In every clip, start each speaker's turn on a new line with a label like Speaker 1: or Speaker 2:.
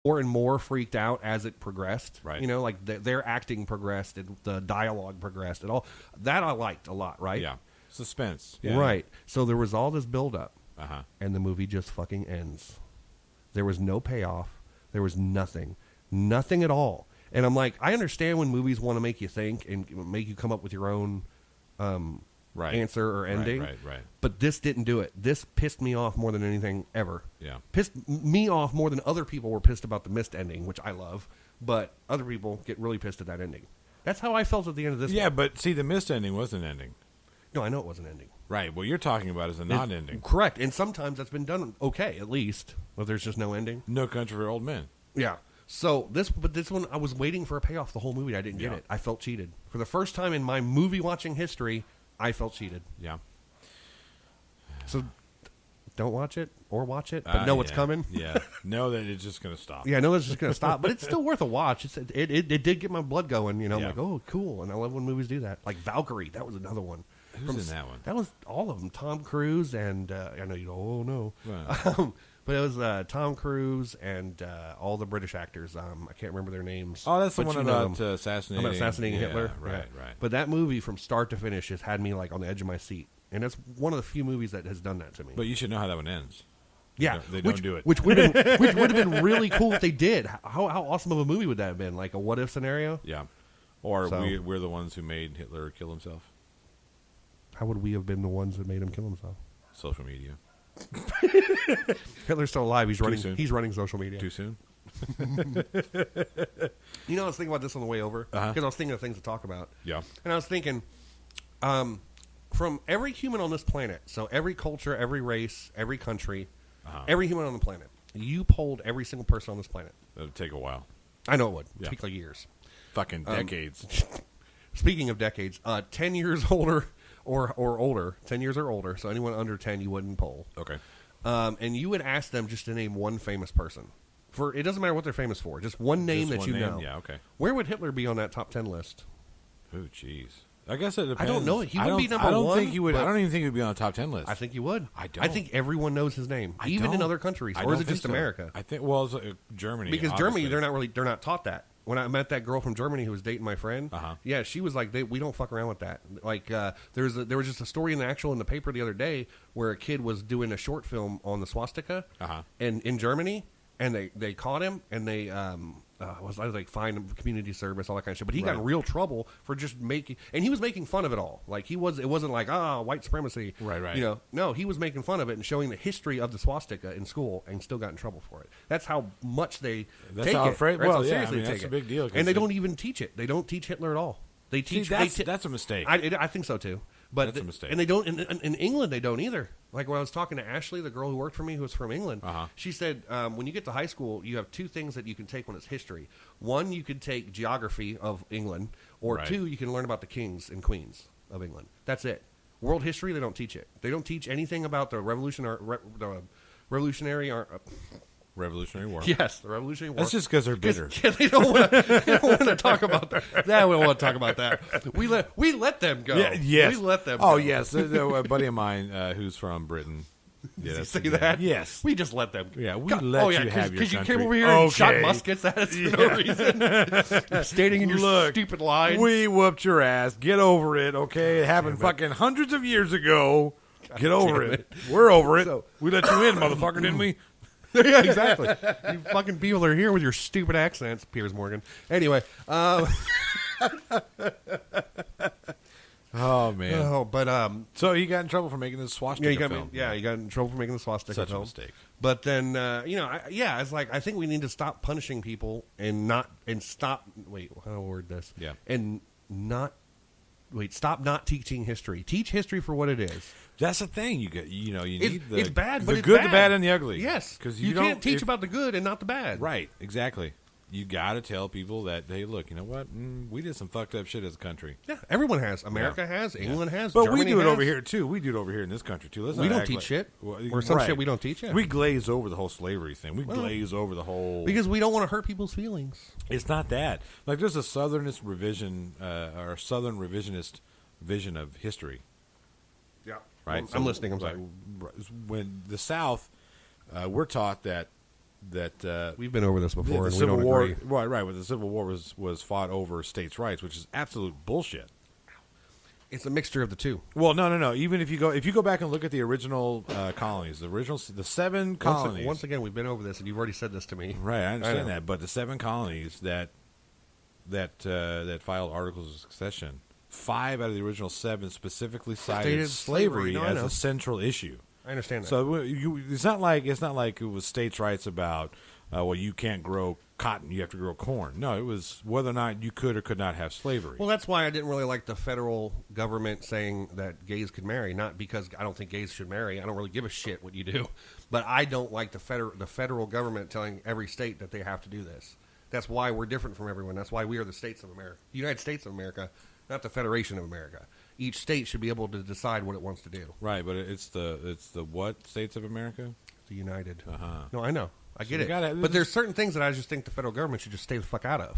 Speaker 1: more and more freaked out as it progressed.
Speaker 2: Right.
Speaker 1: You know, like their acting progressed and the dialogue progressed and all. That I liked a lot, right?
Speaker 2: Yeah. Suspense. Yeah.
Speaker 1: Right. So there was all this build-up,
Speaker 2: Uh-huh.
Speaker 1: and the movie just fucking ends. There was no payoff. There was nothing. Nothing at all. And I'm like, I understand when movies want to make you think and make you come up with your own answer or ending.
Speaker 2: Right.
Speaker 1: But this didn't do it. This pissed me off more than anything ever.
Speaker 2: Yeah.
Speaker 1: Pissed me off more than other people were pissed about the missed ending, which I love. But other people get really pissed at that ending. That's how I felt at the end of this
Speaker 2: Yeah,
Speaker 1: one.
Speaker 2: but see, the missed ending was an ending.
Speaker 1: No, I know it was an ending.
Speaker 2: Right. What you're talking about is a non-ending.
Speaker 1: Correct. And sometimes that's been done okay, at least. But there's just no ending.
Speaker 2: No Country for Old Men.
Speaker 1: Yeah. So this one, I was waiting for a payoff the whole movie. I didn't get it. I felt cheated. For the first time in my movie watching history, I felt cheated.
Speaker 2: Yeah.
Speaker 1: So don't watch it or watch it, but know it's coming.
Speaker 2: Yeah. Know that it's just going to stop.
Speaker 1: Yeah, I know it's just going to stop, but it's still worth a watch. It did get my blood going. You know, I'm like, oh, cool. And I love when movies do that. Like Valkyrie, that was another one.
Speaker 2: Who's in that one?
Speaker 1: That was all of them. Tom Cruise and I know you go, oh no.
Speaker 2: Right.
Speaker 1: But it was Tom Cruise and all the British actors. I can't remember their names.
Speaker 2: Oh, that's the one about
Speaker 1: assassinating Hitler.
Speaker 2: Right.
Speaker 1: But that movie, from start to finish, has had me like on the edge of my seat, and that's one of the few movies that has done that to me.
Speaker 2: But you should know how that one ends.
Speaker 1: Yeah,
Speaker 2: they don't do it.
Speaker 1: Which would have been really cool if they did. How awesome of a movie would that have been? Like a what if scenario?
Speaker 2: Yeah. Or we're the ones who made Hitler kill himself.
Speaker 1: How would we have been the ones that made him kill himself?
Speaker 2: Social media.
Speaker 1: Hitler's still alive. He's running.
Speaker 2: soon.
Speaker 1: He's running social media.
Speaker 2: Too soon?
Speaker 1: You know, I was thinking about this on the way over because I was thinking of things to talk about.
Speaker 2: Yeah.
Speaker 1: And I was thinking, from every human on this planet, so every culture, every race, every country, every human on the planet, you polled every single person on this planet.
Speaker 2: That would take a while.
Speaker 1: I know it would.
Speaker 2: Yeah.
Speaker 1: Take like years.
Speaker 2: Fucking decades.
Speaker 1: Speaking of decades, 10 years older or older, 10 years or older, so anyone under 10 you wouldn't poll.
Speaker 2: Okay.
Speaker 1: And you would ask them just to name one famous person. It doesn't matter what they're famous for, just one name that you know.
Speaker 2: Yeah, okay.
Speaker 1: Where would Hitler be on that top 10 list?
Speaker 2: Oh, jeez. I guess it depends.
Speaker 1: I don't know. He would be number one.
Speaker 2: I don't even think he would be on the top 10 list.
Speaker 1: I think he would.
Speaker 2: I don't.
Speaker 1: I think everyone knows his name, even in other countries. Or is it just America?
Speaker 2: I think, well, it's Germany.
Speaker 1: Because
Speaker 2: obviously.
Speaker 1: Germany, they're not taught that. When I met that girl from Germany who was dating my friend, yeah, she was like, we don't fuck around with that. Like, there was just a story in the paper the other day where a kid was doing a short film on the swastika in Germany, and they caught him, and they was like fined community service, all that kind of shit. But he got in real trouble for just making, and he was making fun of it all. Like it wasn't like white supremacy,
Speaker 2: right.
Speaker 1: You know, no, he was making fun of it and showing the history of the swastika in school, and still got in trouble for it. That's how much they take it.
Speaker 2: Well, yeah, I mean, that's a big deal.
Speaker 1: And they don't even teach it. They don't teach Hitler at all. They teach.
Speaker 2: That's a mistake.
Speaker 1: I think so too. But
Speaker 2: that's a mistake.
Speaker 1: And they don't in England. They don't either. Like when I was talking to Ashley, the girl who worked for me, who was from England, she said when you get to high school, you have two things that you can take when it's history. One, you can take geography of England, or two, you can learn about the kings and queens of England. That's it. World history, they don't teach it. They don't teach anything about the Revolutionary War. Yes, the Revolutionary War.
Speaker 2: That's just because they're bitter.
Speaker 1: They don't want to talk about that. We don't want to talk about that. We let them go.
Speaker 2: Yeah, yes.
Speaker 1: We let them
Speaker 2: go.
Speaker 1: Oh,
Speaker 2: yes. A buddy of mine who's from Britain.
Speaker 1: Yeah, Did you say that?
Speaker 2: Yes.
Speaker 1: We just let them go.
Speaker 2: Yeah, we let you have your country.
Speaker 1: Because you came over here and shot muskets at us for no reason. Standing in your stupid line.
Speaker 2: We whooped your ass. Get over it, okay? It happened fucking hundreds of years ago. Get over it. We're over it. So, we let you in, motherfucker, didn't we?
Speaker 1: Yeah, exactly. You fucking people are here with your stupid accents, Piers Morgan. Anyway.
Speaker 2: Oh, man.
Speaker 1: Oh, but
Speaker 2: so he got in trouble for making this swastika film.
Speaker 1: Yeah, he got in trouble for making the swastika
Speaker 2: film.
Speaker 1: Such
Speaker 2: a mistake.
Speaker 1: But then, it's like I think we need to stop punishing people wait, how do I word this?
Speaker 2: Yeah.
Speaker 1: Stop not teaching history. Teach history for what it is.
Speaker 2: That's the thing. You need
Speaker 1: it's bad, but
Speaker 2: the
Speaker 1: it's
Speaker 2: good,
Speaker 1: bad.
Speaker 2: the bad, and the ugly.
Speaker 1: Yes,
Speaker 2: because
Speaker 1: you can't teach about the good and not the bad.
Speaker 2: Right, exactly. You got to tell people that, hey, look, you know what? We did some fucked up shit as a country.
Speaker 1: Yeah, everyone has. America has. England has.
Speaker 2: But
Speaker 1: Germany
Speaker 2: we do it
Speaker 1: has.
Speaker 2: over here too. We do it over here in this country too.
Speaker 1: We don't teach shit, or some shit we don't teach. Yeah.
Speaker 2: We glaze over the whole slavery thing. We glaze over the whole
Speaker 1: because we don't want to hurt people's feelings.
Speaker 2: It's not that. Like there's a Southernist revision or Southern revisionist vision of history.
Speaker 1: Yeah,
Speaker 2: right.
Speaker 1: I'm listening. I'm sorry.
Speaker 2: When the South, we're taught that
Speaker 1: we've been over this before.
Speaker 2: The
Speaker 1: and
Speaker 2: Civil
Speaker 1: we don't
Speaker 2: War,
Speaker 1: agree.
Speaker 2: right. Well, the Civil War was fought over states' rights, which is absolute bullshit.
Speaker 1: It's a mixture of the two.
Speaker 2: Well, no. Even if you go back and look at the original colonies, the 7 colonies.
Speaker 1: Once again, we've been over this, and you've already said this to me.
Speaker 2: Right, I understand that, but the 7 colonies that filed articles of succession, 5 out of the original 7 specifically cited slavery as a central issue.
Speaker 1: I understand that.
Speaker 2: So it's not like it was states' rights about you can't grow cotton, you have to grow corn. No, it was whether or not you could or could not have slavery.
Speaker 1: Well, that's why I didn't really like the federal government saying that gays could marry. Not because I don't think gays should marry. I don't really give a shit what you do. But I don't like the federal government telling every state that they have to do this. That's why we're different from everyone. That's why we are the states of America. The United States of America, not the Federation of America. Each state should be able to decide what it wants to do.
Speaker 2: Right, but it's the what states of America?
Speaker 1: The United.
Speaker 2: Uh-huh.
Speaker 1: No, I know. I get it. But there's certain things that I just think the federal government should just stay the fuck out of.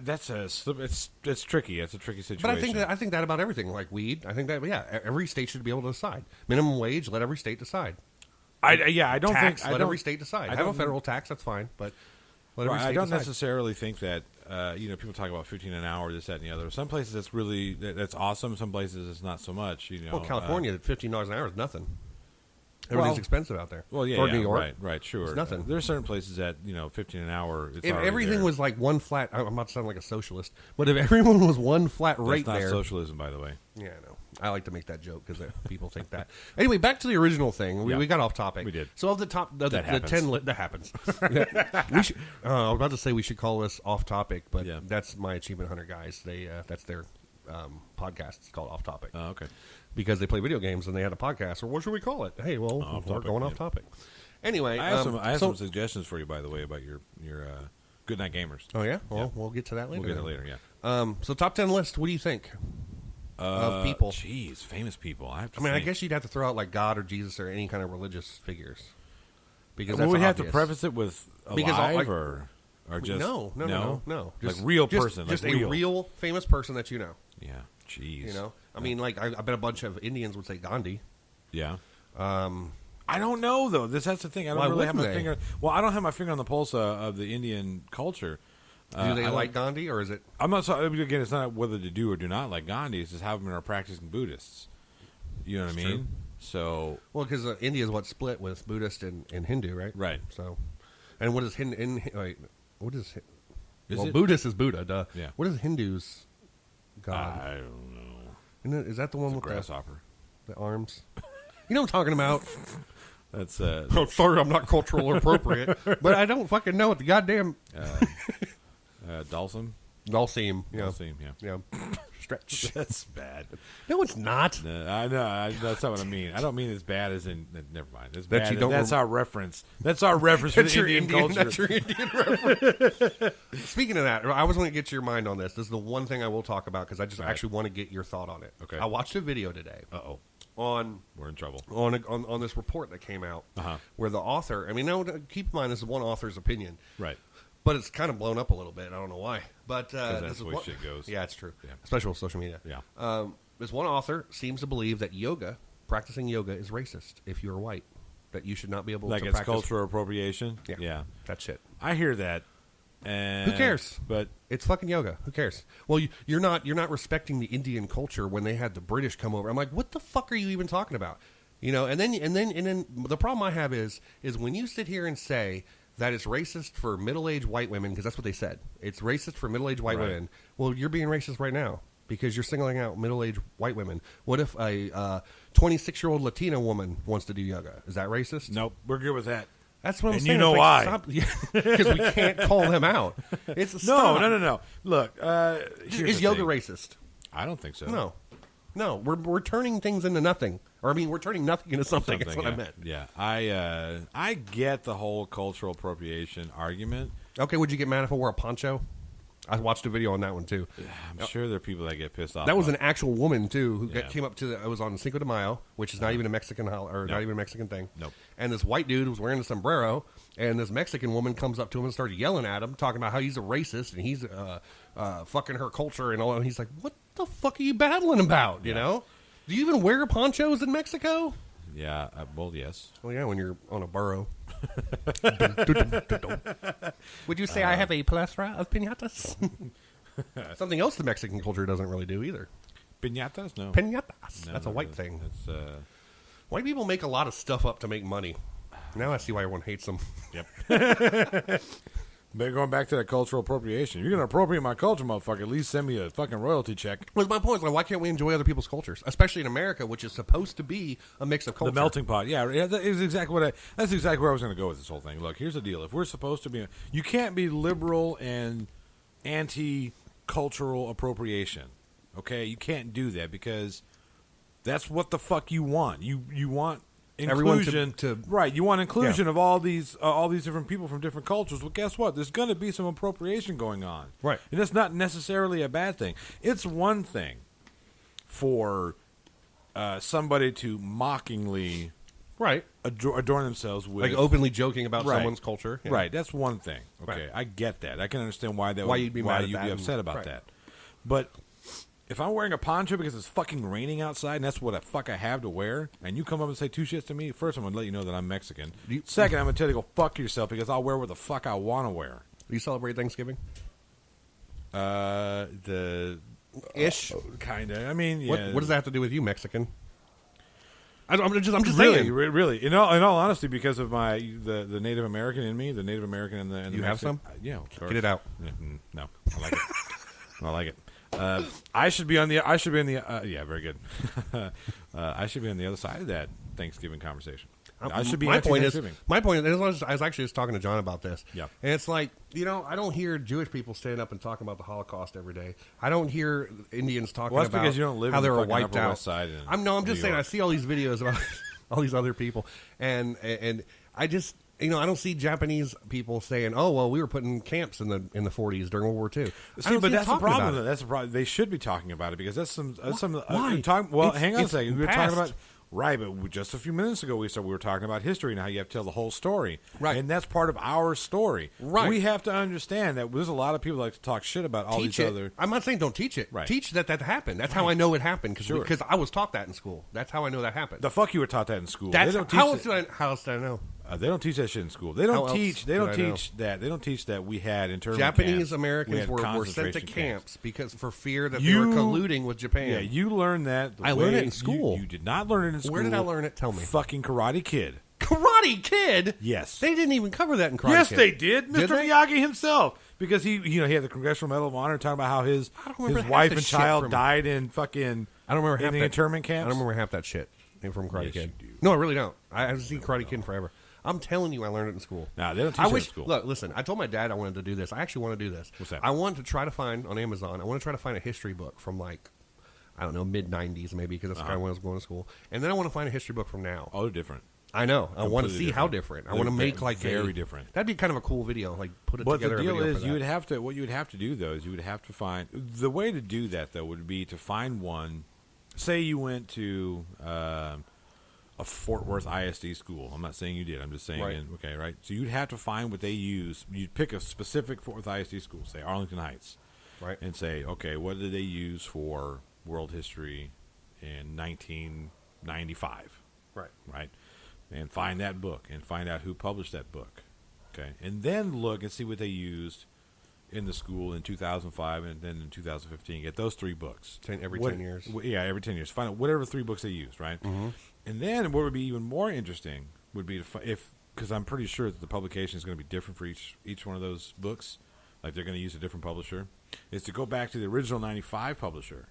Speaker 2: It's tricky. It's a tricky situation.
Speaker 1: But I think that about everything, like weed. I think that every state should be able to decide. Minimum wage, let every state decide.
Speaker 2: I don't
Speaker 1: tax,
Speaker 2: think
Speaker 1: let every state decide. Have a federal tax, that's fine, but let every state
Speaker 2: I don't
Speaker 1: decide.
Speaker 2: necessarily think that people talk about 15 an hour, this, that, and the other. Some places that's awesome. Some places it's not so much.
Speaker 1: Well, California, $15 an hour is nothing. Everything's expensive out there.
Speaker 2: Well,
Speaker 1: or New York.
Speaker 2: Right, sure.
Speaker 1: It's nothing.
Speaker 2: There are certain places that 15 an hour. It's
Speaker 1: if everything
Speaker 2: there.
Speaker 1: was like one flat, I'm not sounding like a socialist, but if everyone was one flat rate
Speaker 2: that's not
Speaker 1: there,
Speaker 2: socialism, by the way.
Speaker 1: Yeah, I know. I like to make that joke because people think that. Anyway, back to the original thing. We got off topic.
Speaker 2: We did.
Speaker 1: So of the top, the 10 that happens. We should, I was about to say we should call this off topic, but that's my Achievement Hunter guys. That's their podcast. It's called Off Topic.
Speaker 2: Oh, okay.
Speaker 1: Because they play video games and they had a podcast. Or what should we call it? Hey, well, we're going off topic. Anyway,
Speaker 2: I have some suggestions for you, by the way, about your Good Night Gamers.
Speaker 1: Oh yeah, well, we'll get to that later.
Speaker 2: We'll get it later. Yeah.
Speaker 1: So top 10 list. What do you think of people?
Speaker 2: Jeez, famous people. I
Speaker 1: guess you'd have to throw out like God or Jesus or any kind of religious figures. Because
Speaker 2: we have to preface it with alive or just
Speaker 1: no.
Speaker 2: Just, like real person,
Speaker 1: just
Speaker 2: like
Speaker 1: a real famous person that you know.
Speaker 2: Yeah. Jeez.
Speaker 1: You know, I mean, like I bet a bunch of Indians would say Gandhi.
Speaker 2: Yeah. I don't know though. That's the thing. I don't really have my finger. Well, I don't have my finger on the pulse of the Indian culture.
Speaker 1: Do they like Gandhi, or is it?
Speaker 2: I'm not. Again, it's not whether to do or do not like Gandhi. It's just how many are practicing Buddhists. You know what I mean?
Speaker 1: True.
Speaker 2: So,
Speaker 1: well, because India is split with Buddhist and Hindu, right?
Speaker 2: Right.
Speaker 1: So, and what is what is?
Speaker 2: It?
Speaker 1: Buddhist is Buddha. Duh.
Speaker 2: Yeah.
Speaker 1: What is Hindu's God?
Speaker 2: I don't know.
Speaker 1: Is that the one with
Speaker 2: grasshopper?
Speaker 1: The arms? You know what I'm talking about?
Speaker 2: That's
Speaker 1: oh, sorry, I'm not cultural appropriate, but I don't fucking know what the goddamn
Speaker 2: Dalsim.
Speaker 1: Dalsim, yeah.
Speaker 2: Dalsim, yeah.
Speaker 1: Stretch.
Speaker 2: That's bad.
Speaker 1: No, it's not.
Speaker 2: No, I know. That's not what I mean. I don't mean as bad as in. Never mind. As
Speaker 1: that
Speaker 2: bad,
Speaker 1: you don't
Speaker 2: that's our reference. That's our reference for the Indian culture.
Speaker 1: That's your Indian reference. Speaking of that, I was going to get your mind on this. This is the one thing I will talk about because I just actually want to get your thought on it.
Speaker 2: Okay.
Speaker 1: I watched a video today.
Speaker 2: Uh-oh. We're in trouble.
Speaker 1: On this report that came out where the author, I mean, now keep in mind this is one author's opinion.
Speaker 2: Right.
Speaker 1: But it's kind of blown up a little bit. I don't know why. But
Speaker 2: that's the way shit goes.
Speaker 1: Yeah, it's true.
Speaker 2: Yeah.
Speaker 1: Especially with social media.
Speaker 2: Yeah.
Speaker 1: This one author seems to believe that practicing yoga is racist if you're white. That you should not be able to practice.
Speaker 2: Like it's cultural appropriation?
Speaker 1: Yeah. That shit.
Speaker 2: I hear that.
Speaker 1: Who cares?
Speaker 2: But
Speaker 1: it's fucking yoga. Who cares? Well, you're not respecting the Indian culture when they had the British come over. I'm like, what the fuck are you even talking about? You know, and then the problem I have is when you sit here and say that it's racist for middle-aged white women, because that's what they said. It's racist for middle-aged white women. Well, you're being racist right now because you're singling out middle-aged white women. What if a 26-year-old Latina woman wants to do yoga? Is that racist?
Speaker 2: Nope, we're good with that.
Speaker 1: That's what I'm saying.
Speaker 2: And you know why?
Speaker 1: Because we can't call them out. It's
Speaker 2: no. Look,
Speaker 1: is yoga racist?
Speaker 2: I don't think so.
Speaker 1: No. We're turning things into nothing. Or I mean, we're turning nothing into something. That's what I meant.
Speaker 2: Yeah, I get the whole cultural appropriation argument.
Speaker 1: Okay, would you get mad if I wore a poncho? I watched a video on that one too.
Speaker 2: I'm sure there are people that get pissed off.
Speaker 1: That was an actual woman too who came up to. It was on Cinco de Mayo, which is not even a Mexican not even a Mexican thing.
Speaker 2: Nope.
Speaker 1: And this white dude was wearing a sombrero, and this Mexican woman comes up to him and started yelling at him, talking about how he's a racist and he's fucking her culture and all. And he's like, "What the fuck are you battling about?" You know? Do you even wear ponchos in Mexico?
Speaker 2: Yeah. Well, yes.
Speaker 1: Well, yeah, when you're on a burro. Would you say I have a plethora of piñatas? Something else the Mexican culture doesn't really do either.
Speaker 2: Piñatas? No.
Speaker 1: Piñatas.
Speaker 2: No,
Speaker 1: That's a white thing.
Speaker 2: That's,
Speaker 1: white people make a lot of stuff up to make money. Now I see why everyone hates them.
Speaker 2: Yep. But going back to that cultural appropriation, you're going to appropriate my culture, motherfucker. At least send me a fucking royalty check.
Speaker 1: Well, my point is, like, why can't we enjoy other people's cultures, especially in America, which is supposed to be a mix of culture?
Speaker 2: The melting pot. Yeah, that is exactly that's exactly where I was going to go with this whole thing. Look, here's the deal. If we're supposed to be, you can't be liberal and anti-cultural appropriation. Okay, you can't do that because that's what the fuck you want. You want inclusion right. You want inclusion of all these different people from different cultures. Well, guess what? There's going to be some appropriation going on.
Speaker 1: Right,
Speaker 2: and that's not necessarily a bad thing. It's one thing for somebody to mockingly adorn themselves with,
Speaker 1: like, openly joking about someone's culture.
Speaker 2: Yeah. Right, that's one thing. Okay, I get that. I can understand why you'd be upset about that. But if I'm wearing a poncho because it's fucking raining outside and that's what the fuck I have to wear, and you come up and say two shits to me, first I'm going to let you know that I'm Mexican. Second, I'm going to tell you to go fuck yourself because I'll wear what the fuck I want to wear.
Speaker 1: Do you celebrate Thanksgiving?
Speaker 2: Ish. Kind of. I mean, yeah.
Speaker 1: What does that have to do with you, Mexican? I'm just
Speaker 2: really,
Speaker 1: saying.
Speaker 2: Really. In all honesty, because of the Native American in me, the Native American and the
Speaker 1: you have some?
Speaker 2: Yeah, of course.
Speaker 1: Get it out.
Speaker 2: No, I like it. I like it. I should be on the. Yeah, very good. I should be on the other side of that Thanksgiving conversation. I should be. My point is,
Speaker 1: I was actually just talking to John about this.
Speaker 2: Yeah,
Speaker 1: and it's like, I don't hear Jewish people stand up and talking about the Holocaust every day. I don't hear Indians talking about
Speaker 2: because you don't live
Speaker 1: how
Speaker 2: in
Speaker 1: they
Speaker 2: the
Speaker 1: were wiped
Speaker 2: Upper
Speaker 1: out.
Speaker 2: West Side
Speaker 1: I'm just saying. I see all these videos about all these other people, and I just. I don't see Japanese people saying, "Oh, well, we were put in camps in the 40s during World War II."
Speaker 2: See, but that's the problem. That's the problem. They should be talking about it because that's some.
Speaker 1: Why?
Speaker 2: Hang on a second. We were talking about but just a few minutes ago we were talking about history and how you have to tell the whole story,
Speaker 1: right?
Speaker 2: And that's part of our story,
Speaker 1: right?
Speaker 2: We have to understand that there's a lot of people that like to talk shit about all these other.
Speaker 1: I'm not saying don't teach it.
Speaker 2: Right.
Speaker 1: Teach that happened. That's how I know it happened because I was taught that in school. That's how I know that happened.
Speaker 2: The fuck you were taught that in school.
Speaker 1: How else did I know?
Speaker 2: They don't teach that shit in school. They don't teach that. They don't teach that we had internment
Speaker 1: Japanese
Speaker 2: camps.
Speaker 1: Americans were sent to camps because for fear that they were colluding with Japan.
Speaker 2: Yeah, you learned that.
Speaker 1: I learned it in school.
Speaker 2: You did not learn it in school.
Speaker 1: Where did I learn it? Tell me.
Speaker 2: Fucking Karate Kid.
Speaker 1: Karate Kid?
Speaker 2: Yes.
Speaker 1: They didn't even cover that in Karate Kid.
Speaker 2: Yes, they did. Mr. Miyagi himself. Because he had the Congressional Medal of Honor talking about how his wife and child died in fucking
Speaker 1: I don't remember
Speaker 2: in the internment camps.
Speaker 1: I don't remember half that shit from Karate Kid.
Speaker 2: You do.
Speaker 1: No, I really don't. I haven't seen Karate Kid forever. I'm telling you, I learned it in school.
Speaker 2: No, they don't teach it in school.
Speaker 1: Look, listen, I told my dad I wanted to do this. I actually want to do this.
Speaker 2: What's that?
Speaker 1: I want to try to find, on Amazon, a history book from, like, I don't know, mid-90s maybe, because that's kind of when I was going to school. And then I want to find a history book from now.
Speaker 2: Oh, they're different.
Speaker 1: I know. I want to see how different. I want to make, like,
Speaker 2: very different.
Speaker 1: That'd be kind of a cool video, like, put it together.
Speaker 2: But the deal is, what you would have to do, though, is you would have to find, the way to do that, though, would be to find one, say you went to a Fort Worth ISD school. I'm not saying you did. I'm just saying, right? So you'd have to find what they use. You'd pick a specific Fort Worth ISD school, say Arlington Heights,
Speaker 1: right?
Speaker 2: And say, okay, what did they use for world history in 1995? Right? And find that book and find out who published that book, okay? And then look and see what they used in the school in 2005 and then in 2015. Get those 3 books.
Speaker 1: 10 years.
Speaker 2: Yeah, every 10 years. Find out whatever 3 books they used, right?
Speaker 1: Mm-hmm.
Speaker 2: And then what would be even more interesting would be because I'm pretty sure that the publication is going to be different for each one of those books. Like they're going to use a different publisher. Is to go back to the original 95 publisher,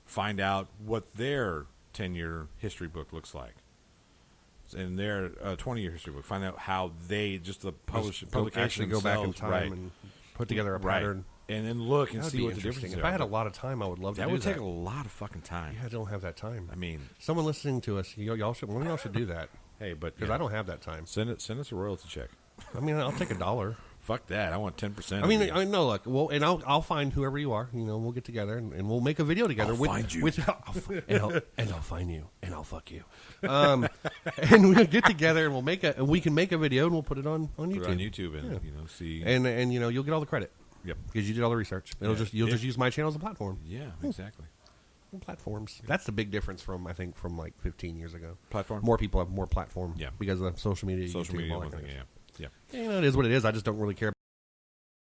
Speaker 2: find out what their 10-year history book looks like, and their 20-year history book. Find out how they the publication
Speaker 1: actually go back in time and put together a pattern.
Speaker 2: And then look and see what the difference is.
Speaker 1: If I had a lot of time, I would love to do that.
Speaker 2: That would take a lot of fucking time.
Speaker 1: Yeah, I don't have that time.
Speaker 2: I mean,
Speaker 1: someone listening to us, one of y'all should do that.
Speaker 2: Hey, but
Speaker 1: because I don't have that time.
Speaker 2: Send us a royalty check.
Speaker 1: I mean, I'll take $1.
Speaker 2: Fuck that! I want 10%.
Speaker 1: I mean, no. Look, and I'll find whoever you are. We'll get together and we'll make a video together.
Speaker 2: I'll find you.
Speaker 1: And I'll find you and I'll fuck you. And we'll get together and we can make a video and we'll put it on YouTube.
Speaker 2: Put it on YouTube and see.
Speaker 1: And you'll get all the credit.
Speaker 2: Yep.
Speaker 1: Because you did all the research. You'll just use my channel as a platform.
Speaker 2: Yeah, exactly.
Speaker 1: Platforms. That's the big difference from I think from like 15 years ago.
Speaker 2: Platform.
Speaker 1: More people have more platform.
Speaker 2: Yeah.
Speaker 1: Because of social media.
Speaker 2: Social
Speaker 1: YouTube,
Speaker 2: media.
Speaker 1: all that
Speaker 2: One
Speaker 1: kind
Speaker 2: thing,
Speaker 1: of
Speaker 2: yeah.
Speaker 1: stuff. You know, it is what it is. I just don't really care